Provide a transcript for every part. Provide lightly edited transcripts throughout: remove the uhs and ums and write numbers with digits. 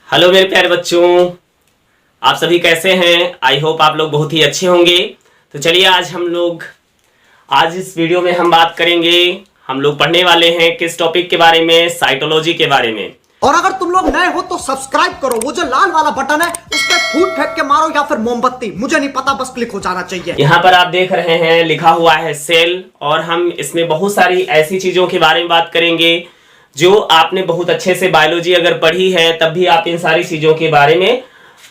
Hello मेरे प्यारे बच्चों, आप सभी कैसे हैं। आई होप आप लोग बहुत ही अच्छे होंगे। तो चलिए आज इस वीडियो में हम बात करेंगे। हम लोग पढ़ने वाले हैं किस टॉपिक के बारे में, साइटोलॉजी के बारे में। और अगर तुम लोग नए हो तो सब्सक्राइब करो, वो जो लाल वाला बटन है उस पर फूट फेंक के मारो या फिर मोमबत्ती, मुझे नहीं पता, बस क्लिक हो जाना चाहिए। यहाँ पर आप देख रहे हैं लिखा हुआ है सेल, और हम इसमें बहुत सारी ऐसी चीजों के बारे में बात करेंगे जो आपने बहुत अच्छे से बायोलॉजी अगर पढ़ी है तब भी आप इन सारी चीजों के बारे में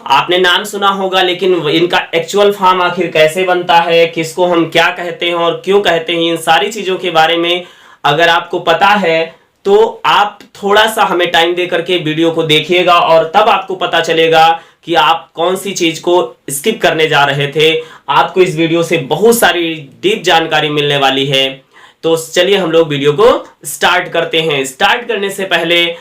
आपने नाम सुना होगा, लेकिन इनका एक्चुअल फॉर्म आखिर कैसे बनता है, किसको हम क्या कहते हैं और क्यों कहते हैं, इन सारी चीजों के बारे में अगर आपको पता है तो आप थोड़ा सा हमें टाइम दे करके वीडियो को देखिएगा और तब आपको पता चलेगा कि आप कौन सी चीज को स्किप करने जा रहे थे। आपको इस वीडियो से बहुत सारी डीप जानकारी मिलने वाली है। तो चलिए हम लोग वीडियो को स्टार्ट करते हैं। स्टार्ट करने से पहले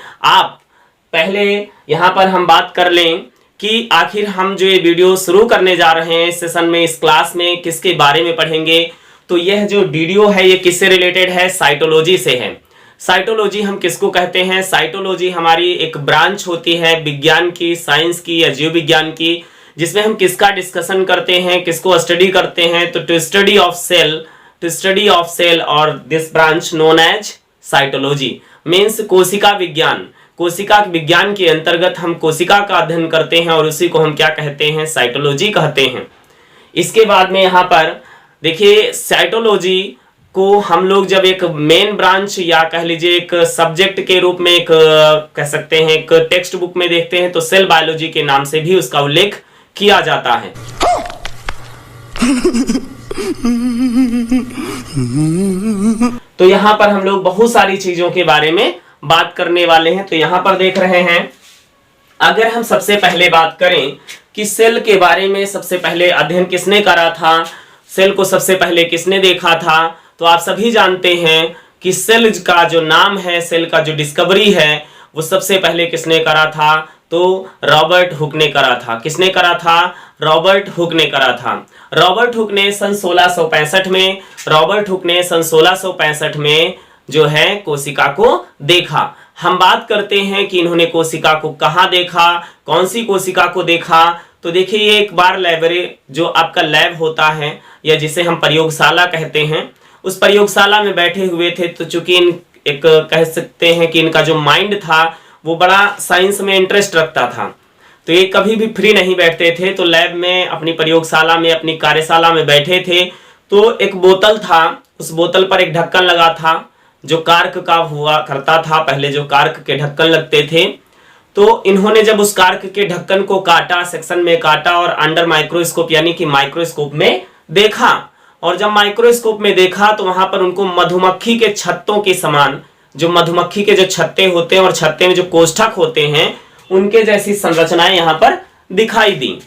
यहां पर हम बात कर लें कि आखिर हम जो ये वीडियो शुरू करने जा रहे हैं इस सेशन में, इस क्लास में किसके बारे में पढ़ेंगे। तो यह जो वीडियो है ये किससे रिलेटेड है, साइटोलॉजी से है। साइटोलॉजी हम किसको कहते हैं? साइटोलॉजी हमारी एक ब्रांच होती है विज्ञान की, साइंस की या जीव विज्ञान की, जिसमें हम किसका डिस्कशन करते हैं, किसको स्टडी करते हैं। तो टू स्टडी ऑफ सेल और this branch known as cytology means कोशिका विज्ञान। कोशिका विज्ञान के अंतर्गत हम कोशिका का अध्ययन करते हैं और उसी को हम क्या कहते हैं, साइटोलॉजी कहते हैं। इसके बाद में यहाँ पर देखिए, साइटोलॉजी को हम लोग जब एक मेन ब्रांच या कह लीजिए एक सब्जेक्ट के रूप में एक कह सकते हैं एक टेक्स्ट बुक में देखते हैं तो सेल बायोलॉजी के नाम से भी उसका उल्लेख किया जाता है। तो यहां पर हम लोग बहुत सारी चीजों के बारे में बात करने वाले हैं। तो यहां पर देख रहे हैं, अगर हम सबसे पहले बात करें कि सेल के बारे में सबसे पहले अध्ययन किसने करा था, सेल को सबसे पहले किसने देखा था, तो आप सभी जानते हैं कि सेल का जो नाम है, सेल का जो डिस्कवरी है वो सबसे पहले किसने करा था, तो रॉबर्ट हुक ने करा था। किसने करा था? रॉबर्ट हुक ने करा था। रॉबर्ट हुक ने सन 1665 में जो है कोशिका को देखा। हम बात करते हैं कि इन्होंने कोशिका को कहाँ देखा, कौन सी कोशिका को देखा। तो देखिए, ये एक बार जो आपका लैब होता है या जिसे हम प्रयोगशाला कहते हैं, उस प्रयोगशाला में बैठे हुए थे। तो चूंकि एक कह सकते हैं कि इनका जो माइंड था वो बड़ा साइंस में इंटरेस्ट रखता था, तो ये कभी भी फ्री नहीं बैठते थे। तो लैब में, अपनी प्रयोगशाला में, अपनी कार्यशाला में बैठे थे। तो एक बोतल था, उस बोतल पर एक ढक्कन लगा था जो कार्क का हुआ करता था। पहले जो कार्क के ढक्कन लगते थे, तो इन्होंने जब उस कार्क के ढक्कन को काटा, सेक्शन में काटा और अंडर माइक्रोस्कोप यानी कि माइक्रोस्कोप में देखा। और जब माइक्रोस्कोप में देखा तो वहां पर उनको मधुमक्खी के छत्तों के समान, जो मधुमक्खी के जो छत्ते होते हैं और छत्ते में जो कोष्ठक होते हैं उनके जैसी संरचनाएं यहाँ पर दिखाई दी।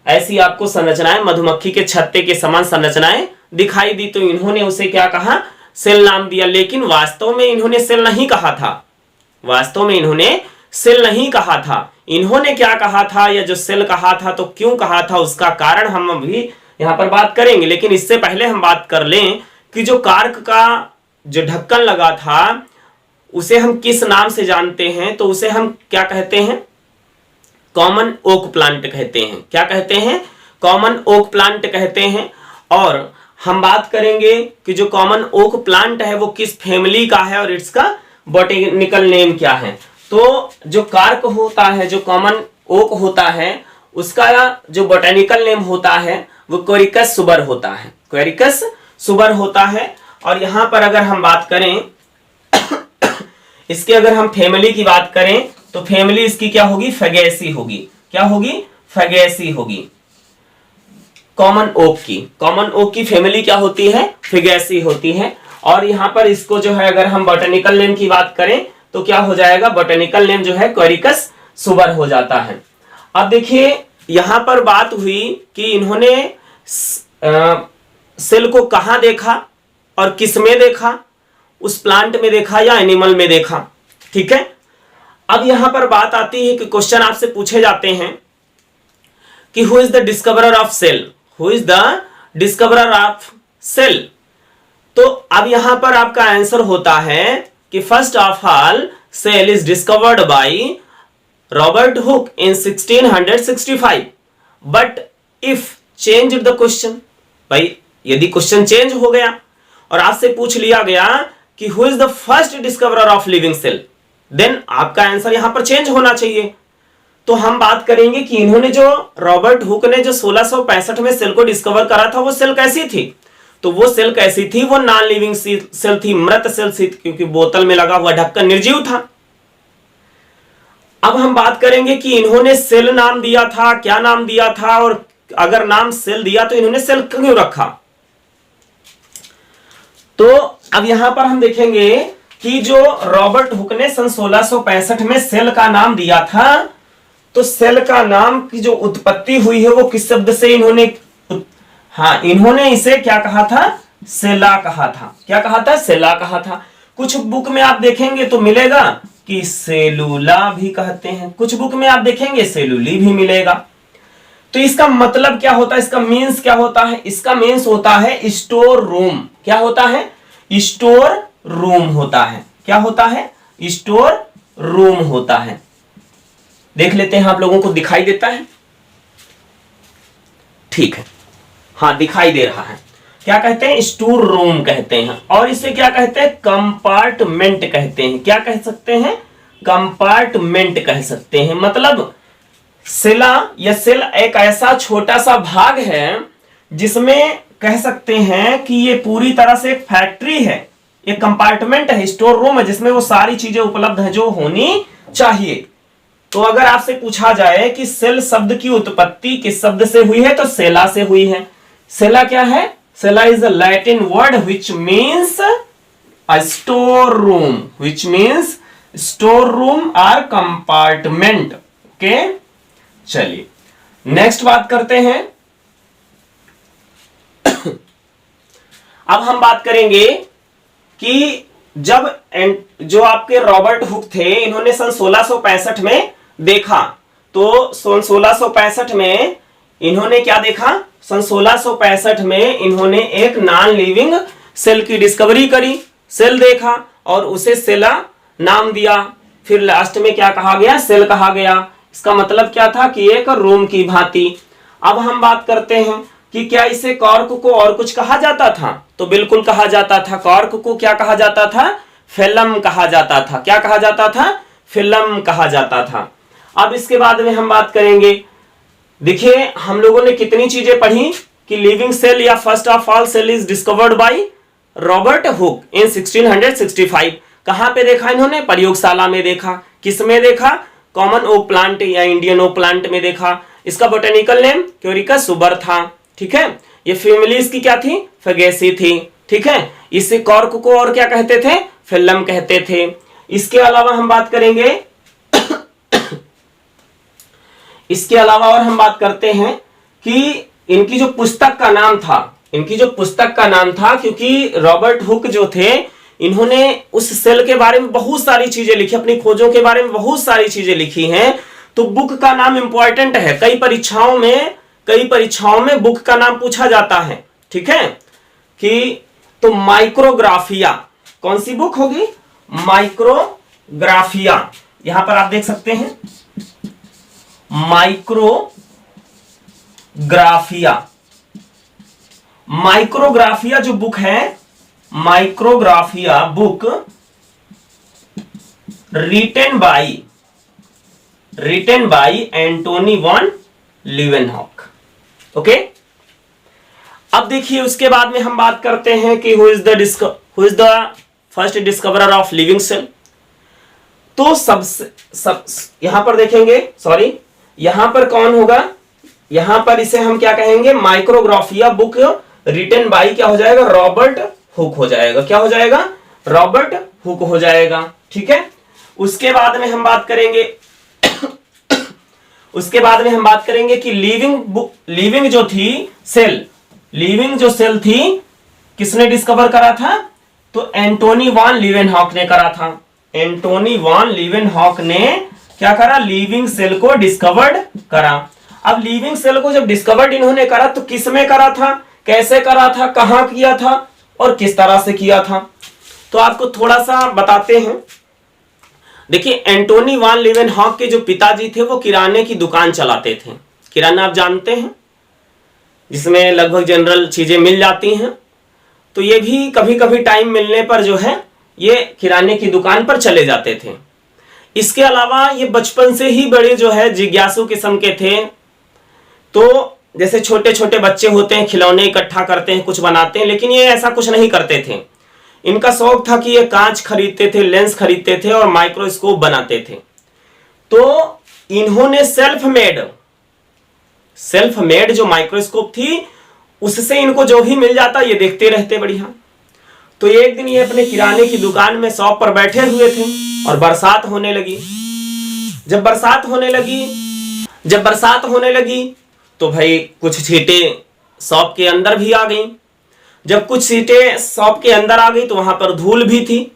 ऐसी आपको संरचनाएं, मधुमक्खी के छत्ते के समान संरचनाएं दिखाई दी। तो इन्होंने उसे क्या कहा, सेल नाम दिया। लेकिन वास्तव में इन्होंने सेल नहीं कहा था। इन्होंने क्या कहा था, या जो सेल कहा था, तो क्यों कहा था उसका कारण हम अभी यहाँ पर बात करेंगे। लेकिन इससे पहले हम बात कर लें कि जो कार्क का जो ढक्कन लगा था उसे हम किस नाम से जानते हैं। तो उसे हम क्या कहते हैं, कॉमन ओक प्लांट कहते हैं। क्या कहते हैं? कॉमन ओक प्लांट कहते हैं। और हम बात करेंगे कि जो कॉमन ओक प्लांट है वो किस फैमिली का है और इसका बॉटेनिकल नेम क्या है। तो जो कार्क होता है, जो कॉमन ओक होता है, उसका जो बॉटेनिकल नेम होता है वो कोरिकस सुबर होता है। और यहां पर अगर हम बात करें इसके, अगर हम फैमिली की बात करें तो फैमिली इसकी क्या होगी, फैगेसी होगी। क्या होगी? फैगेसी होगी। कॉमन ओक की फैमिली क्या होती है, फैगेसी होती है। और यहां पर इसको जो है अगर हम बॉटेनिकल नेम की बात करें तो क्या हो जाएगा, बॉटेनिकल नेम जो है कोरिकस सुबर हो जाता है। अब देखिए, यहां पर बात हुई कि इन्होंने सेल को कहां देखा और किस में देखा, उस प्लांट में देखा या एनिमल में देखा। ठीक है, अब यहां पर बात आती है कि क्वेश्चन आपसे पूछे जाते हैं कि who is the discoverer of cell. तो अब यहां पर आपका आंसर होता है कि first of all cell is discovered by Robert Hooke in 1665, but if change the question, भाई यदि क्वेश्चन चेंज हो गया और आपसे पूछ लिया गया कि who is the first discoverer of living cell, then आपका आंसर यहां पर चेंज होना चाहिए। तो हम बात करेंगे कि इन्होंने जो रॉबर्ट हुक ने जो 1665 में सेल को डिस्कवर करा था वो सेल कैसी थी। तो वो सेल कैसी थी, वो नॉन लिविंग सेल थी, मृत सेल थी, क्योंकि बोतल में लगा हुआ ढक्कन निर्जीव था। अब हम बात करेंगे कि इन्होंने सेल नाम दिया था, क्या नाम दिया था, और अगर नाम सेल दिया तो इन्होंने सेल क्यों रखा। तो अब यहां पर हम देखेंगे कि जो रॉबर्ट हुक ने सन 1665 में सेल का नाम दिया था, तो सेल का नाम की जो उत्पत्ति हुई है वो किस शब्द से इन्होंने, हाँ इन्होंने इसे क्या कहा था, सेला कहा था। क्या कहा था, सेला कहा था। कुछ बुक में आप देखेंगे तो मिलेगा कि सेलुला भी कहते हैं, कुछ बुक में आप देखेंगे सेलुली भी मिलेगा। तो इसका मतलब क्या होता है, इसका मीन्स क्या होता है, इसका मीन्स होता है स्टोर रूम। क्या होता है, स्टोर रूम होता है। क्या होता है, स्टोर रूम होता है। देख लेते हैं आप लोगों को दिखाई देता है, ठीक है, हाँ दिखाई दे रहा है। क्या कहते हैं, स्टोर रूम कहते हैं, और इसे क्या कहते हैं, कंपार्टमेंट कहते हैं। क्या कह सकते हैं, कंपार्टमेंट कह सकते हैं। मतलब सेला या सेल एक ऐसा छोटा सा भाग है जिसमें कह सकते हैं कि ये पूरी तरह से एक फैक्ट्री है, एक कंपार्टमेंट है, स्टोर रूम है, जिसमें वो सारी चीजें उपलब्ध है जो होनी चाहिए। तो अगर आपसे पूछा जाए कि सेल शब्द की उत्पत्ति किस शब्द से हुई है, तो सेला से हुई है। सेला क्या है, cella is a Latin word which means a store room, which means store room और कंपार्टमेंट। ओके, चलिए नेक्स्ट बात करते हैं। अब हम बात करेंगे कि जब जो आपके रॉबर्ट हुक थे, इन्होंने सन 1665 में देखा, तो सन 1665 में इन्होंने क्या देखा, सन 1665 में इन्होंने एक नॉन लिविंग सेल की डिस्कवरी करी। सेल देखा और उसे सेला नाम दिया, फिर लास्ट में क्या कहा गया, सेल कहा गया। इसका मतलब क्या था कि एक रूम की भांति। अब हम बात करते हैं कि क्या इसे कॉर्क को और कुछ कहा जाता था, तो बिल्कुल कहा जाता था। कॉर्क को क्या कहा जाता था, फिल्म कहा जाता था। क्या कहा जाता था, फिल्म कहा जाता था। अब इसके बाद में हम बात करेंगे, देखिए हम लोगों ने कितनी चीजें पढ़ी कि लिविंग सेल या first of all cell is discovered by Robert Hooke in 1665। कहां पे देखा इन्होंने, प्रयोगशाला में देखा। किस में देखा, कॉमन ओक प्लांट या इंडियन ओक प्लांट में देखा। इसका बोटेनिकल नेम क्यूरिकस सुबर था, ठीक है। ये फैमिली इसकी क्या थी, फगेसी थी, ठीक है। इसे कॉर्क को और क्या कहते थे, फिल्म कहते थे। इसके अलावा हम बात करेंगे इसके अलावा और हम बात करते हैं कि इनकी जो पुस्तक का नाम था, इनकी जो पुस्तक का नाम था, क्योंकि रॉबर्ट हुक जो थे इन्होंने उस सेल के बारे में बहुत सारी चीजें लिखी, अपनी खोजों के बारे में बहुत सारी चीजें लिखी हैं। तो बुक का नाम इंपॉर्टेंट है, कई परीक्षाओं में बुक का नाम पूछा जाता है, ठीक है। कि तो माइक्रोग्राफिया, कौन सी बुक होगी, माइक्रोग्राफिया। यहां पर आप देख सकते हैं माइक्रोग्राफिया जो बुक है, Micrographia book written by Antonie van Leeuwenhoek. Okay, अब देखिए उसके बाद में हम बात करते हैं कि who is the first discoverer of living cell. तो यहां पर देखेंगे, सॉरी यहां पर कौन होगा, यहां पर इसे हम क्या कहेंगे, माइक्रोग्राफिया बुक रिटन बाय क्या हो जाएगा, रॉबर्ट हुक हो जाएगा। क्या हो जाएगा, रॉबर्ट हुक हो जाएगा, ठीक है। उसके बाद में हम बात करेंगे कि लिविंग जो थी सेल, लिविंग जो सेल थी किसने डिस्कवर करा था, तो एंटोनी वॉन लीवेनहॉक ने करा था। एंटोनी वॉन लीवेनहॉक ने क्या करा, लिविंग सेल को डिस्कवर्ड करा। अब लिविंग सेल को जब डिस्कवर्ड इन्होंने करा तो किस में करा था, कैसे करा था, कहां किया था और किस तरह से किया था। तो आपको थोड़ा सा बताते हैं। देखिए, एंटोनी वान लीवेनहॉक के जो पिताजी थे वो किराने की दुकान चलाते थे। किराना आप जानते हैं, जिसमें लगभग जनरल चीजें मिल जाती हैं। तो ये भी कभी कभी टाइम मिलने पर जो है ये किराने की दुकान पर चले जाते थे। इसके अलावा ये बचपन से ही बड़े जो है जिज्ञासु किस्म के थे। तो जैसे छोटे छोटे बच्चे होते हैं, खिलौने इकट्ठा करते हैं, कुछ बनाते हैं, लेकिन ये ऐसा कुछ नहीं करते थे। इनका शौक था कि ये कांच खरीदते थे, लेंस खरीदते थे और माइक्रोस्कोप बनाते थे। तो इन्होंने सेल्फ मेड जो माइक्रोस्कोप थी उससे इनको जो भी मिल जाता ये देखते रहते बढ़िया। तो एक दिन ये अपने किराने की दुकान में शॉप पर बैठे हुए थे और बरसात होने लगी। जब बरसात होने लगी तो भाई कुछ छींटें शॉप के अंदर भी आ गई। जब कुछ छींटें शॉप के अंदर आ गई तो वहां पर धूल भी थी,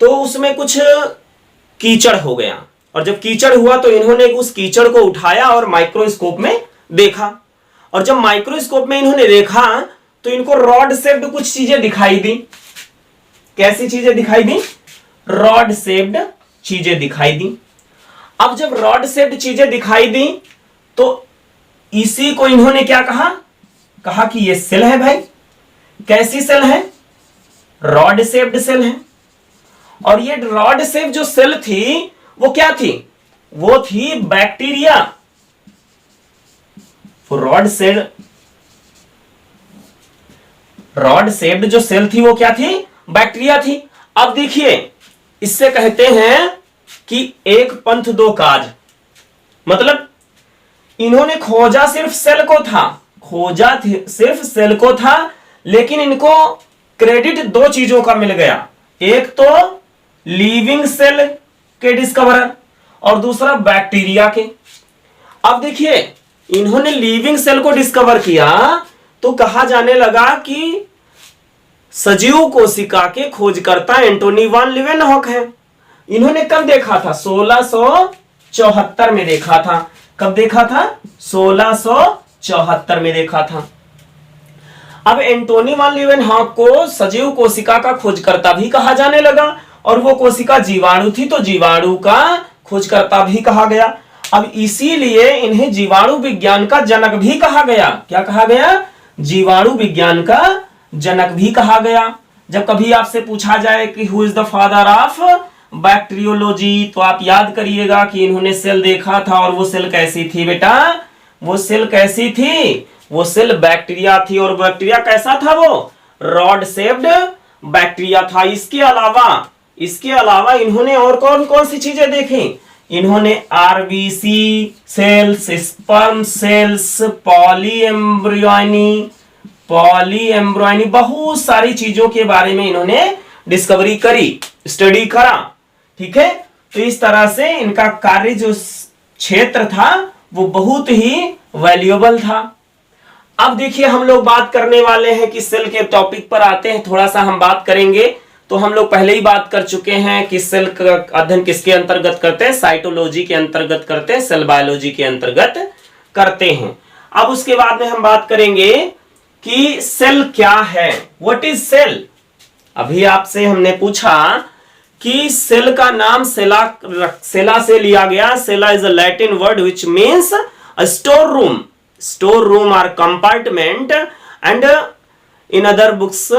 तो उसमें कुछ कीचड़ हो गया। और जब कीचड़ हुआ तो इन्होंने उस कीचड़ को उठाया और माइक्रोस्कोप में देखा। और जब माइक्रोस्कोप में इन्होंने देखा तो इनको रॉड शेप्ड कुछ चीजें दिखाई दी। कैसी चीजें दिखाई दी? रॉड शेप्ड चीजें दिखाई दी। अब जब रॉड शेप्ड चीजें दिखाई दी तो इसी को इन्होंने क्या कहा कि ये सेल है भाई। कैसी सेल है? रॉड शेप्ड सेल है। और ये रॉड शेप जो सेल थी वो क्या थी? वो थी बैक्टीरिया। रॉड शेप्ड जो सेल थी वो क्या थी? बैक्टीरिया थी। अब देखिए, इससे कहते हैं कि एक पंथ दो काज। मतलब इन्होंने खोजा सिर्फ सेल को था, लेकिन इनको क्रेडिट दो चीजों का मिल गया। एक तो लिविंग सेल के डिस्कवरर और दूसरा बैक्टीरिया के। अब देखिए, इन्होंने लिविंग सेल को डिस्कवर किया तो कहा जाने लगा कि सजीव कोशिका के खोजकर्ता एंटोनी वान लीवेनहॉक है। इन्होंने कब देखा था? 1674 में देखा था। कब देखा था? 1674 में देखा था। अब एंटोनी वान लीवेनहॉक को सजीव कोशिका का खोजकर्ता भी कहा जाने लगा और वो कोशिका जीवाणु थी तो जीवाणु का खोजकर्ता भी कहा गया। अब इसीलिए इन्हें जीवाणु विज्ञान का जनक भी कहा गया। क्या कहा गया? जीवाणु विज्ञान का जनक भी कहा गया। जब कभी आपसे पूछा जाए कि who is the father of bacteriology, तो आप याद करिएगा कि इन्होंने सेल देखा था। और वो सेल कैसी थी बेटा? वो सेल कैसी थी? वो सेल बैक्टीरिया थी। और बैक्टीरिया कैसा था? वो रॉड शेप्ड बैक्टीरिया था। इसके अलावा इन्होंने और कौन कौन सी चीजें देखी? इन्होंने RBC cells, sperm cells, polyembryony, बहुत सारी चीजों के बारे में इन्होंने डिस्कवरी करी, स्टडी करा। ठीक है, तो इस तरह से इनका कार्य जो क्षेत्र था वो बहुत ही वैल्यूएबल था। अब देखिए, हम लोग बात करने वाले हैं कि सेल के टॉपिक पर आते हैं। थोड़ा सा हम बात करेंगे। तो हम लोग पहले ही बात कर चुके हैं कि सेल का अध्ययन किसके अंतर्गत करते हैं? साइटोलॉजी के अंतर्गत करते हैं, सेल बायोलॉजी के अंतर्गत करते हैं। अब उसके बाद में हम बात करेंगे कि सेल क्या है, व्हाट इज सेल। अभी आपसे हमने पूछा कि सेल का नाम सेला से लिया गया। Cella is a Latin word which means a store room और compartment, and in other books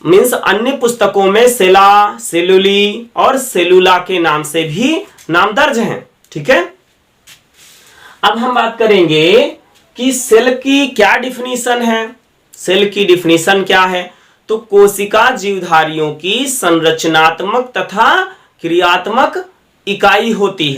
means अन्य पुस्तकों में सेला, सेलुली और सेलुला के नाम से भी नाम दर्ज हैं। ठीक है, अब हम बात करेंगे कि सेल की क्या डिफिनीशन है। सेल की डिफिनीशन क्या है? तो कोशिका जीवधारियों की संरचनात्मक तथा क्रियात्मक इकाई होती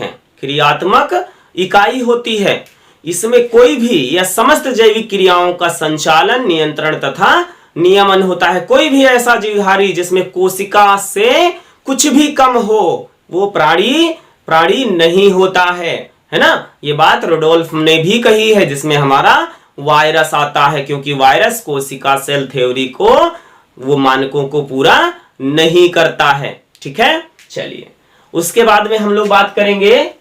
है। इसमें कोई भी या समस्त जैविक क्रियाओं का संचालन, नियंत्रण तथा नियमन होता है। कोई भी ऐसा जीवधारी जिसमें कोशिका से कुछ भी कम हो वो प्राणी नहीं होता है ना। ये बात रुडोल्फ ने भी कही है, जिसमें हमारा वायरस आता है, क्योंकि वायरस कोशिका सेल थ्योरी को वो मानकों को पूरा नहीं करता है। ठीक है, चलिए उसके बाद में हम लोग बात करेंगे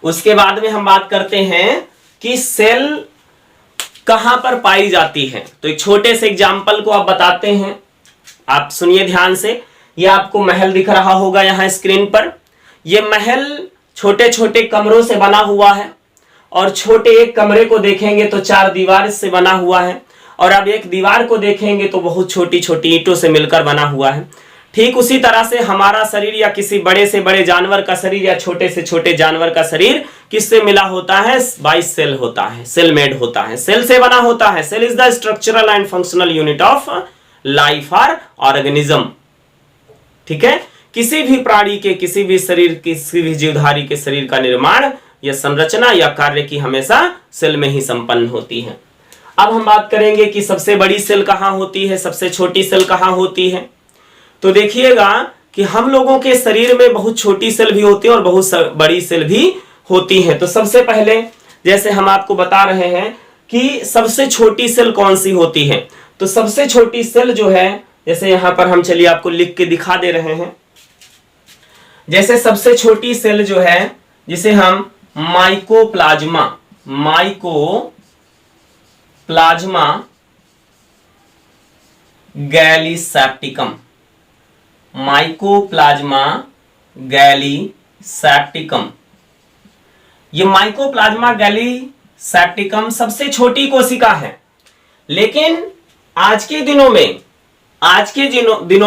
उसके बाद में हम बात करते हैं कि सेल कहां पर पाई जाती है? तो एक छोटे से एग्जाम्पल को आप बताते हैं, आप सुनिए ध्यान से। ये आपको महल दिख रहा होगा यहां स्क्रीन पर। यह महल छोटे छोटे कमरों से बना हुआ है, और छोटे एक कमरे को देखेंगे तो 4 दीवार से बना हुआ है, और अब एक दीवार को देखेंगे तो बहुत छोटी छोटी ईंटों से मिलकर बना हुआ है। ठीक उसी तरह से हमारा शरीर या किसी बड़े से बड़े जानवर का शरीर या छोटे से छोटे जानवर का शरीर किससे मिला होता है? बाई सेल होता है, सेल मेड होता है, सेल से बना होता है। Cell is the structural and functional unit of life और ऑर्गेनिज्म। ठीक है, किसी भी प्राणी के, किसी भी शरीर, किसी भी जीवधारी के शरीर का निर्माण या संरचना या कार्य की हमेशा सेल में ही संपन्न होती है। अब हम बात करेंगे कि सबसे बड़ी सेल कहां होती है, सबसे छोटी सेल कहां होती है। तो देखिएगा कि हम लोगों के शरीर में बहुत छोटी सेल भी होती है और बहुत बड़ी सेल भी होती है। तो सबसे पहले जैसे हम आपको बता रहे हैं कि सबसे छोटी सेल कौन सी होती है, तो सबसे छोटी सेल जो है, जैसे यहां पर हम चलिए आपको लिख के दिखा दे रहे हैं। जैसे सबसे छोटी सेल जो है, जिसे हम माइकोप्लाज्मा गैलीसेप्टिकम, माइकोप्लाज्मा गैलीसेप्टिकम, ये माइकोप्लाज्मा गैलीसेप्टिकम सबसे छोटी कोशिका है। लेकिन आज के दिनों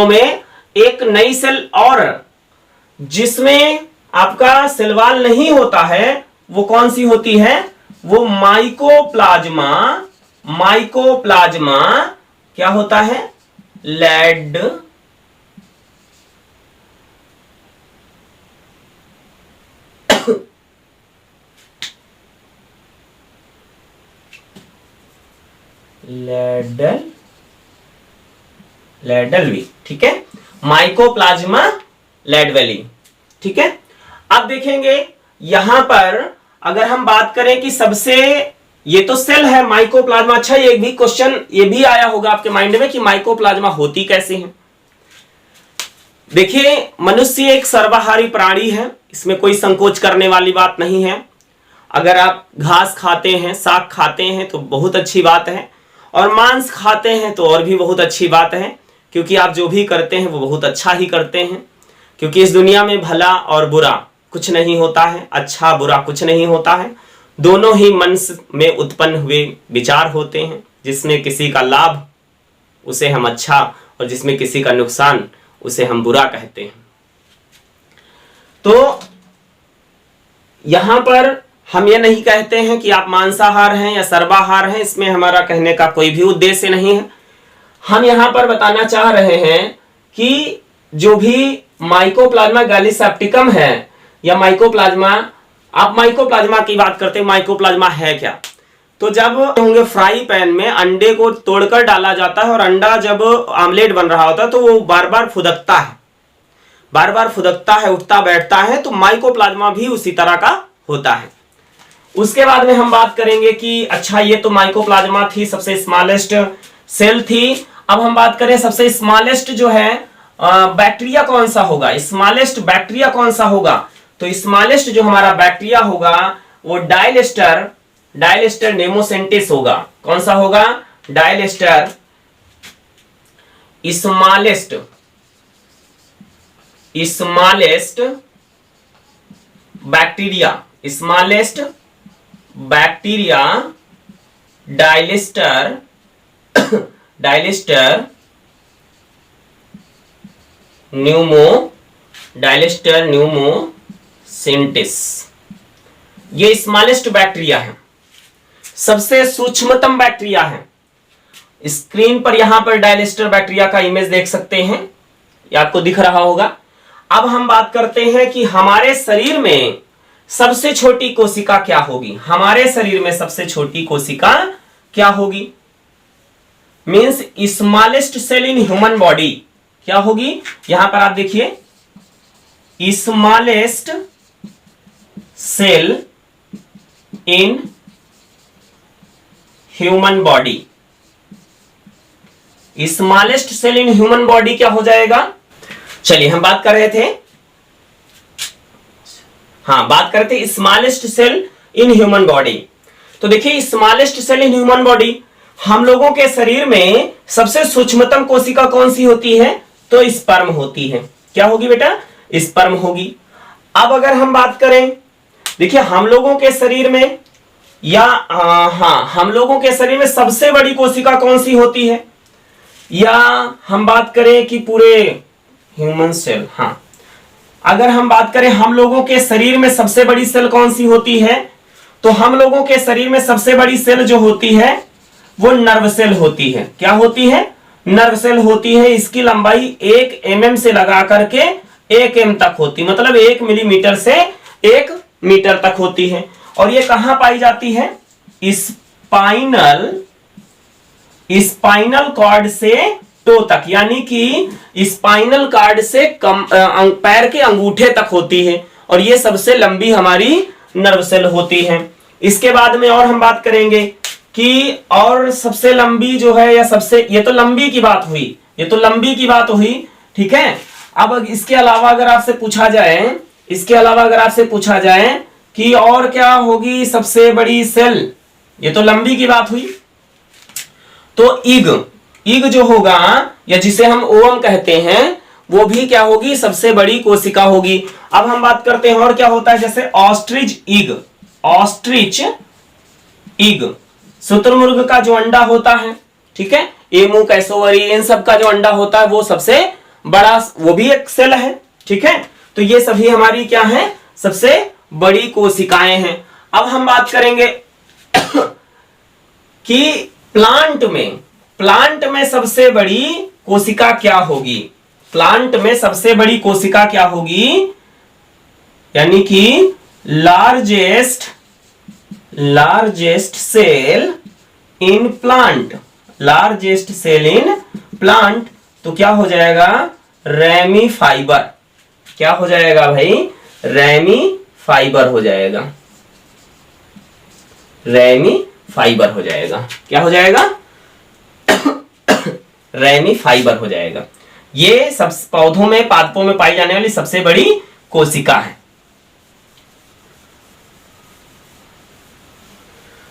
में एक नई सेल और, जिसमें आपका सेलवाल नहीं होता है, वो कौन सी होती है? वो माइकोप्लाज्मा क्या होता है? लेड लेडलवी। ठीक है, माइकोप्लाज्मा लेडवेली। ठीक है, अब देखेंगे यहां पर अगर हम बात करें कि सबसे, ये तो सेल है माइकोप्लाज्मा। अच्छा, ये भी क्वेश्चन ये भी आया होगा आपके माइंड में कि माइकोप्लाज्मा होती कैसे है। देखिए, मनुष्य एक सर्वाहारी प्राणी है, इसमें कोई संकोच करने वाली बात नहीं है। अगर आप घास खाते हैं, साग खाते हैं तो बहुत अच्छी बात है, और मांस खाते हैं तो और भी बहुत अच्छी बात है, क्योंकि आप जो भी करते हैं वो बहुत अच्छा ही करते हैं। क्योंकि इस दुनिया में भला और बुरा कुछ नहीं होता है, अच्छा बुरा कुछ नहीं होता है, दोनों ही मन में उत्पन्न हुए विचार होते हैं। जिसमें किसी का लाभ उसे हम अच्छा, और जिसमें किसी का नुकसान उसे हम बुरा कहते हैं। तो यहां पर हम ये नहीं कहते हैं कि आप मांसाहार हैं या सर्वाहार हैं, इसमें हमारा कहने का कोई भी उद्देश्य नहीं है। हम यहां पर बताना चाह रहे हैं कि जो भी माइकोप्लाज्मा गैलीसेप्टिकम है या माइकोप्लाज्मा, आप माइकोप्लाज्मा की बात करते हैं, माइकोप्लाज्मा है क्या? तो जब होंगे फ्राई पैन में अंडे को तोड़कर डाला जाता है, और अंडा जब आमलेट बन रहा होता है तो वो बार बार फुदकता है, उठता बैठता है। तो माइकोप्लाज्मा भी उसी तरह का होता है। उसके बाद में हम बात करेंगे कि अच्छा, ये तो माइकोप्लाज्मा थी, सबसे स्मॉलेस्ट सेल थी। अब हम बात करें सबसे स्मॉलेस्ट जो है बैक्टीरिया कौन सा होगा, स्मॉलेस्ट बैक्टीरिया कौन सा होगा? तो स्मॉलेस्ट जो हमारा बैक्टीरिया होगा वो डायलेस्टर नेमोसेंटिस होगा। कौन सा होगा? डायलेस्टर स्मॉलेस्ट बैक्टीरिया डायलेस्टर न्यूमोसेंटिस, ये स्मॉलेस्ट बैक्टीरिया है, सबसे सूक्ष्मतम बैक्टीरिया है। स्क्रीन पर यहां पर डायलेस्टर बैक्टीरिया का इमेज देख सकते हैं, ये आपको दिख रहा होगा। अब हम बात करते हैं कि हमारे शरीर में सबसे छोटी कोशिका क्या होगी। हमारे शरीर में सबसे छोटी कोशिका क्या होगी? Means smallest cell in human body क्या होगी? यहां पर आप देखिए, smallest cell in human body. Smallest cell in human body क्या हो जाएगा? चलिए हम बात कर रहे थे, बात करते smallest cell in human body. तो देखिए smallest cell in human body, हम लोगों के शरीर में सबसे सूक्ष्मतम कोशिका कौन सी होती है? तो स्पर्म होती है। क्या होगी बेटा? स्पर्म होगी। अब अगर हम बात करें, देखिए हम लोगों के शरीर में हम लोगों के शरीर में सबसे बड़ी कोशिका कौन सी होती है? या हम बात करें कि पूरे ह्यूमन सेल, अगर हम बात करें हम लोगों के शरीर में सबसे बड़ी सेल कौन सी होती है, तो हम लोगों के शरीर में सबसे बड़ी सेल जो होती है वो नर्व सेल होती है। क्या होती है? नर्व सेल होती है। इसकी लंबाई 1 mm से लगा करके 1 m तक होती, मतलब 1 मिलीमीटर से 1 मीटर तक होती है। और ये कहां पाई जाती है? स्पाइनल कॉर्ड से टो तक, यानी कि स्पाइनल कॉर्ड से पैर के अंगूठे तक होती है। और ये सबसे लंबी हमारी नर्व सेल होती है। इसके बाद में और हम बात करेंगे कि और सबसे लंबी जो है, या सबसे, ये तो लंबी की बात हुई, ये तो लंबी की बात हुई, ठीक है। अब इसके अलावा अगर आपसे पूछा जाए, कि और क्या होगी सबसे बड़ी सेल, ये तो लंबी की बात हुई, तो ईग जो होगा, या जिसे हम ओवम कहते हैं, वो भी क्या होगी? सबसे बड़ी कोशिका होगी। अब हम बात करते हैं और क्या होता है, जैसे ऑस्ट्रिच ईग, शुतुरमुर्ग का जो अंडा होता है, ठीक है, एमू, कैसोवरी, इन सब का जो अंडा होता है वो सबसे बड़ा, वो भी एक सेल है, ठीक है। तो ये सभी हमारी क्या है? सबसे बड़ी कोशिकाएं हैं। अब हम बात करेंगे कि प्लांट में सबसे बड़ी कोशिका क्या होगी? प्लांट में सबसे बड़ी कोशिका क्या होगी? यानी कि लार्जेस्ट सेल इन प्लांट, तो क्या हो जाएगा? Ramie fibre. क्या हो जाएगा भाई? रेमी फाइबर हो जाएगा। रेमी फाइबर हो जाएगा। क्या हो जाएगा? रेमी फाइबर हो जाएगा। ये सब पौधों में, पादपों में पाई जाने वाली सबसे बड़ी कोशिका है।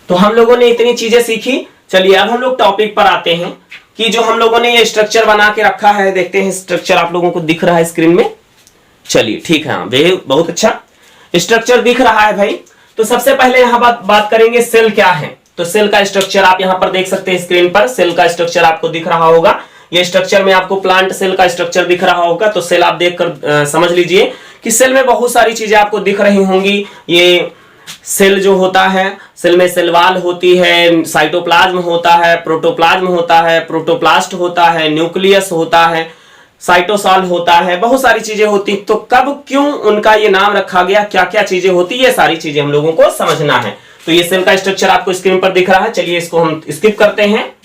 तो हम लोगों ने इतनी चीजें सीखी। चलिए अब हम लोग टॉपिक पर आते हैं कि जो हम लोगों ने ये स्ट्रक्चर बना के रखा है, देखते हैं स्ट्रक्चर आप लोगों को दिख रहा है स्क्रीन में। चलिए ठीक है, बहुत अच्छा स्ट्रक्चर दिख रहा है भाई। तो सबसे पहले यहां बात करेंगे सेल क्या है। तो सेल का स्ट्रक्चर आप यहां पर देख सकते हैं स्क्रीन पर, सेल का स्ट्रक्चर आपको दिख रहा होगा। ये स्ट्रक्चर में आपको प्लांट सेल का स्ट्रक्चर दिख रहा होगा। तो सेल आप देखकर समझ लीजिए कि सेल में बहुत सारी चीजें आपको दिख रही होंगी। ये सेल जो होता है, सेल में सेल वॉल होती है, साइटोप्लाज्म होता है, प्रोटोप्लाज्म होता है, प्रोटोप्लास्ट होता है, न्यूक्लियस होता है, साइटोसॉल होता है, बहुत सारी चीजें होती। तो कब क्यों उनका ये नाम रखा गया, क्या क्या चीजें होती, ये सारी चीजें हम लोगों को समझना है। तो ये सेल का स्ट्रक्चर आपको स्क्रीन पर दिख रहा है। चलिए इसको हम स्किप करते हैं।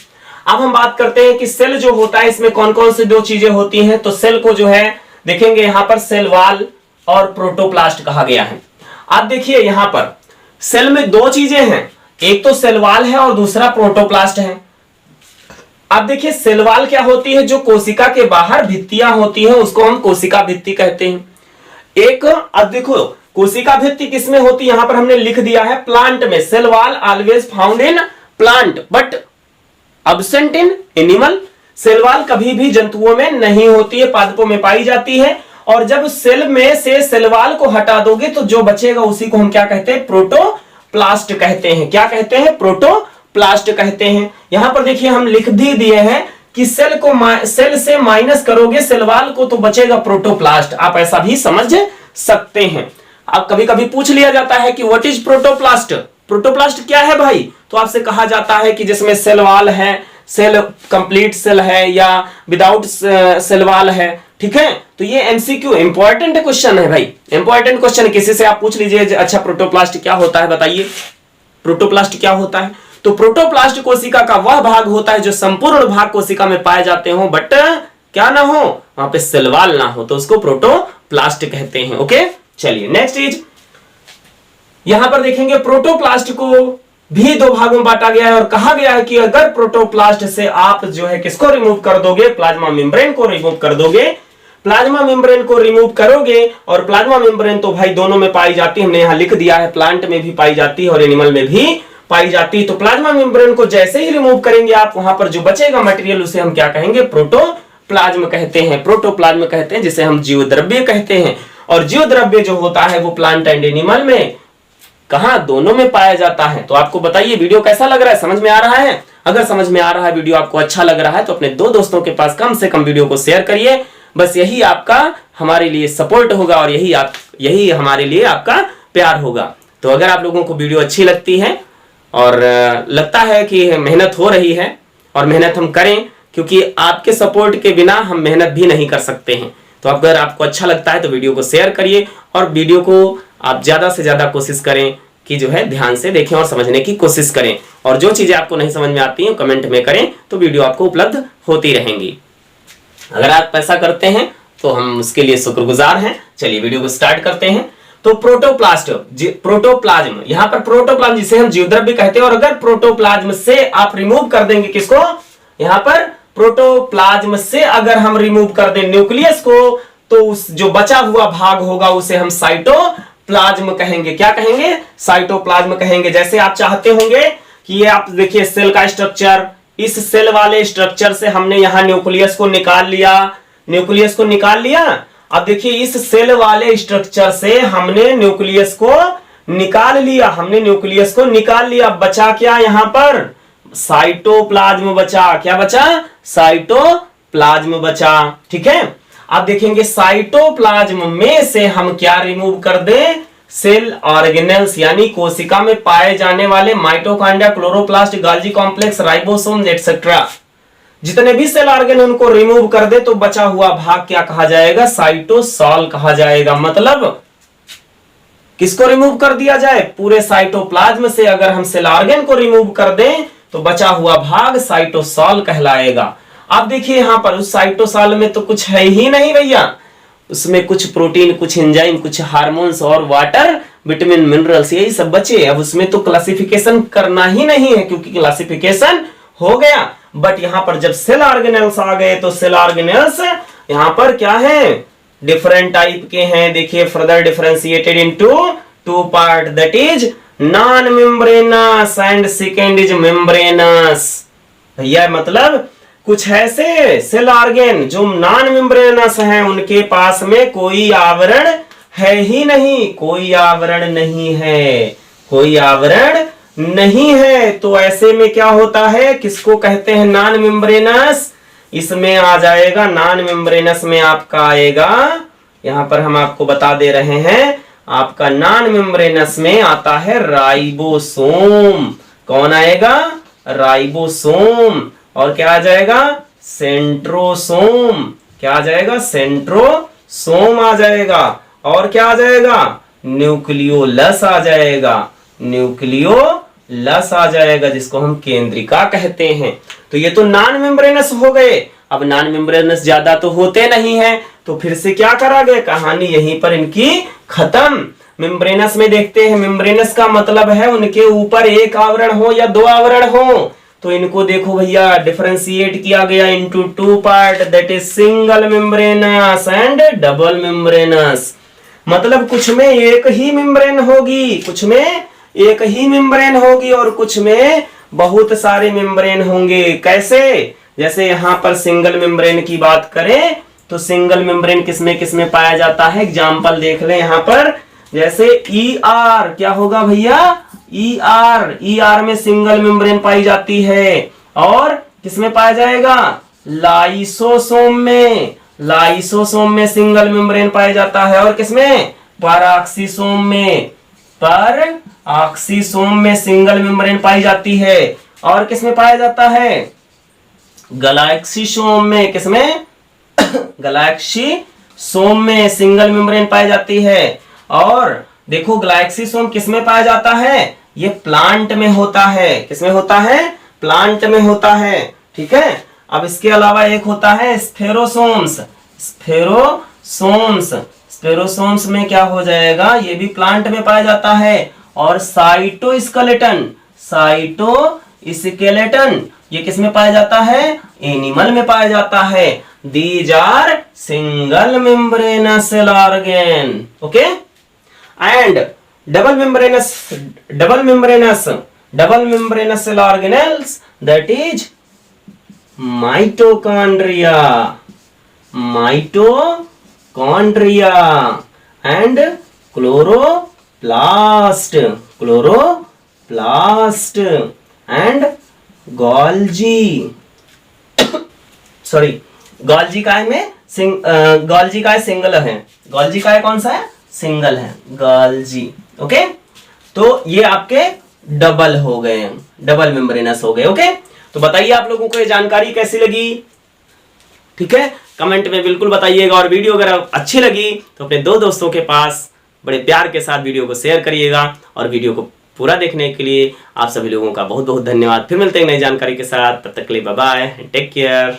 अब हम बात करते हैं कि सेल जो होता है इसमें कौन कौन सी दो चीजें होती हैं। तो सेल को जो है देखेंगे यहां पर सेल वॉल और प्रोटोप्लास्ट कहा गया है। आप देखिए यहां पर सेल में दो चीजें हैं, एक तो सेल वॉल है और दूसरा प्रोटोप्लास्ट है। अब देखिए सेल वॉल क्या होती है, जो कोशिका के बाहर भित्तियां होती हैं उसको हम कोशिका भित्ति कहते हैं। एक, अब देखो कोशिका भित्ति किसमें होती है, यहां पर हमने लिख दिया है प्लांट में। Cell wall always found in plant but absent in animal. Cell wall कभी भी जंतुओं में नहीं होती है, पादपों में पाई जाती है। और जब सेल में से सेल वॉल को हटा दोगे तो जो बचेगा उसी को हम क्या कहते हैं, प्रोटोप्लास्ट कहते हैं। क्या कहते हैं, प्रोटोप्लास्ट कहते हैं। यहां पर देखिए हम लिख भी दिए हैं कि सेल से माइनस करोगे सेल वॉल को तो बचेगा प्रोटोप्लास्ट। आप ऐसा भी समझ सकते हैं। अब कभी कभी पूछ लिया जाता है कि व्हाट इज प्रोटोप्लास्ट, प्रोटोप्लास्ट क्या है भाई, तो आपसे कहा जाता है कि जिसमें सेल वॉल है, सेल कंप्लीट सेल है या विदाउट सेल वॉल है, ठीक है। तो ये एमसीक्यू इंपॉर्टेंट क्वेश्चन है भाई, इंपॉर्टेंट क्वेश्चन। किसी से आप पूछ लीजिए अच्छा प्रोटोप्लास्ट क्या होता है, बताइए प्रोटोप्लास्ट क्या होता है। तो प्रोटोप्लास्ट कोशिका का वह भाग होता है जो संपूर्ण भाग कोशिका में पाए जाते हो बट क्या ना हो, वहां पे सेल वॉल ना हो, तो उसको प्रोटोप्लास्ट कहते हैं। ओके चलिए नेक्स्ट चीज यहां पर देखेंगे, प्रोटोप्लास्ट को भी दो भागों में बांटा गया है और कहा गया है कि अगर प्रोटोप्लास्ट से आप जो है किसको रिमूव कर दोगे, प्लाज्मा मेम्ब्रेन को रिमूव कर दोगे, प्लाज्मा मेम्ब्रेन को रिमूव करोगे, और प्लाज्मा मेम्ब्रेन तो भाई दोनों में पाई जाती है, हमने यहां लिख दिया है, प्लांट में भी पाई जाती है और एनिमल में भी पाई जाती है। तो प्लाज्मा मेम्ब्रेन को जैसे ही रिमूव करेंगे आप, वहां पर जो बचेगा मटेरियल उसे हम क्या कहेंगे, प्रोटोप्लाज्म कहते हैं। प्रोटोप्लाज्म कहते हैं जिसे हम जीवद्रव्य कहते हैं। और जीवद्रव्य जो होता है वो प्लांट एंड एनिमल में, कहा, दोनों में पाया जाता है। तो आपको बताइए वीडियो कैसा लग रहा है, समझ में आ रहा है? अगर समझ में आ रहा है, वीडियो आपको अच्छा लग रहा है, तो अपने 2 दोस्तों के पास कम से कम वीडियो को शेयर करिए। बस यही आपका हमारे लिए सपोर्ट होगा और यही हमारे लिए आपका प्यार होगा। तो अगर आप लोगों को वीडियो अच्छी लगती है और लगता है कि मेहनत हो रही है, और मेहनत हम करें, क्योंकि आपके सपोर्ट के बिना हम मेहनत भी नहीं कर सकते हैं। तो अगर आपको अच्छा लगता है तो वीडियो को शेयर करिए, और वीडियो को आप ज्यादा से ज्यादा कोशिश करें कि जो है ध्यान से देखें और समझने की कोशिश करें। और जो चीजें आपको नहीं समझ में आती हैं कमेंट में करें, तो वीडियो आपको उपलब्ध होती रहेंगी। अगर आप ऐसा करते हैं तो हम उसके लिए शुक्रगुजार हैं। चलिए वीडियो को स्टार्ट करते हैं। तो प्रोटोप्लाज्म, यहाँ पर प्रोटोप्लाज्म जिसे हम जीवद्रव्य कहते हैं, और अगर प्रोटोप्लाज्म से आप रिमूव कर देंगे किसको, यहाँ पर प्रोटोप्लाज्म से अगर हम रिमूव कर दें न्यूक्लियस को, तो उस जो बचा हुआ भाग होगा उसे हम साइटोप्लाज्म कहेंगे। क्या कहेंगे, साइटोप्लाज्म कहेंगे। जैसे आप चाहते होंगे कि ये आप देखिए सेल का स्ट्रक्चर, इस सेल वाले स्ट्रक्चर से हमने यहां न्यूक्लियस को निकाल लिया। अब देखिए इस सेल वाले स्ट्रक्चर से हमने न्यूक्लियस को निकाल लिया, बचा क्या यहां पर, साइटोप्लाज्म बचा। क्या बचा, साइटोप्लाज्म बचा। ठीक है, अब देखेंगे साइटोप्लाज्म में से हम क्या रिमूव कर दें, सेल ऑर्गेनेल्स, यानी कोशिका में पाए जाने वाले mitochondria, chloroplast, Golgi complex, ribosome etcetera, जितने भी सेल ऑर्गेन उनको रिमूव कर दे तो बचा हुआ भाग क्या कहा जाएगा, साइटोसॉल कहा जाएगा। मतलब किसको रिमूव कर दिया जाए, पूरे साइटोप्लाज्म से अगर हम सेल ऑर्गेन को रिमूव कर दें तो बचा हुआ भाग साइटोसॉल कहलाएगा। अब देखिए यहां पर उस साइटोसॉल में तो कुछ है ही नहीं भैया, उसमें कुछ प्रोटीन, कुछ एंजाइम, कुछ हार्मोन्स और वाटर, विटामिन, मिनरल्स, यही सब बचे। अब उसमें तो क्लासिफिकेशन करना ही नहीं है, क्योंकि क्लासिफिकेशन हो गया। बट यहां पर जब सेल ऑर्गेनेल्स आ गए तो सेल ऑर्गेनेल्स यहां पर क्या है, डिफरेंट टाइप के हैं। देखिए further differentiated into 2 part, that is non membranes and second is membranes. भैया मतलब कुछ ऐसे सेल ऑर्गेन जो नॉन मेम्ब्रेनस हैं, उनके पास में कोई आवरण है ही नहीं, कोई आवरण नहीं है। तो ऐसे में क्या होता है, किसको कहते हैं, नॉन मेम्ब्रेनस। इसमें आ जाएगा, नॉन मेम्ब्रेनस में आपका आएगा, यहां पर हम आपको बता दे रहे हैं, आपका नॉन मेम्ब्रेनस में आता है राइबोसोम। कौन आएगा, राइबोसोम। और क्या आ जाएगा, सेंट्रोसोम। क्या आ जाएगा, सेंट्रोसोम आ जाएगा। और क्या आ जाएगा, न्यूक्लियोलस आ जाएगा, जिसको हम केंद्रिका कहते हैं। तो ये तो नॉन मेम्ब्रेनस हो गए। अब नॉन मेम्ब्रेनस ज्यादा तो होते नहीं है, तो फिर से क्या करा गया, कहानी यहीं पर इनकी खत्म। मेम्ब्रेनस में देखते हैं, मेम्ब्रेनस का मतलब है उनके ऊपर एक आवरण हो या 2 आवरण हो। तो इनको देखो भैया डिफरेंशिएट किया गया into 2 part, that is single membranes and double membranes. मतलब कुछ में एक ही मेम्ब्रेन होगी, और कुछ में बहुत सारे मेम्ब्रेन होंगे। कैसे, जैसे यहां पर सिंगल मेम्ब्रेन की बात करें तो सिंगल मेम्ब्रेन किसमें पाया जाता है, एग्जाम्पल देख लें यहां पर। जैसे ER, क्या होगा भैया, ER में सिंगल मेम्ब्रेन पाई जाती है। और किसमें पाया जाएगा, लाइसोसोम में सिंगल मेम्ब्रेन पाया जाता है। और किसमें, पैराक्सीसोम में सिंगल मेम्ब्रेन पाई जाती है। और किसमें पाया जाता है, गैलेक्सीसोम में। किसमें, गैलेक्सीसोम में सिंगल मेम्ब्रेन पाई जाती है। और देखो गैलेक्सीसोम किसमें पाया जाता है, ये प्लांट में होता है। किसमें होता है, प्लांट में होता है। ठीक है, अब इसके अलावा एक होता है स्फेरोसोम्स में क्या हो जाएगा, ये भी प्लांट में पाया जाता है। और साइटोस्केलेटन, ये किसमें पाया जाता है, एनिमल में पाया जाता है। These are single membranous cell organ, okay. And double membranous double membranous cell organelles that is mitochondria, mitochondria and chloroplast, chloroplast and Golgi, sorry Golgi काय में गोल्जी काय सिंगल है, गोल्जी काय कौन सा है, सिंगल है, गोल्जी। ओके, तो ये आपके डबल हो गए, डबल मेम्ब्रेनस हो गए। ओके, तो बताइए आप लोगों को ये जानकारी कैसी लगी, ठीक है, कमेंट में बिल्कुल बताइएगा। और वीडियो अगर अच्छी लगी तो अपने दो दोस्तों के पास बड़े प्यार के साथ वीडियो को शेयर करिएगा। और वीडियो को पूरा देखने के लिए आप सभी लोगों का बहुत बहुत धन्यवाद। फिर मिलते हैं नई जानकारी के साथ, तब तक के लिए बाय बाय, टेक केयर।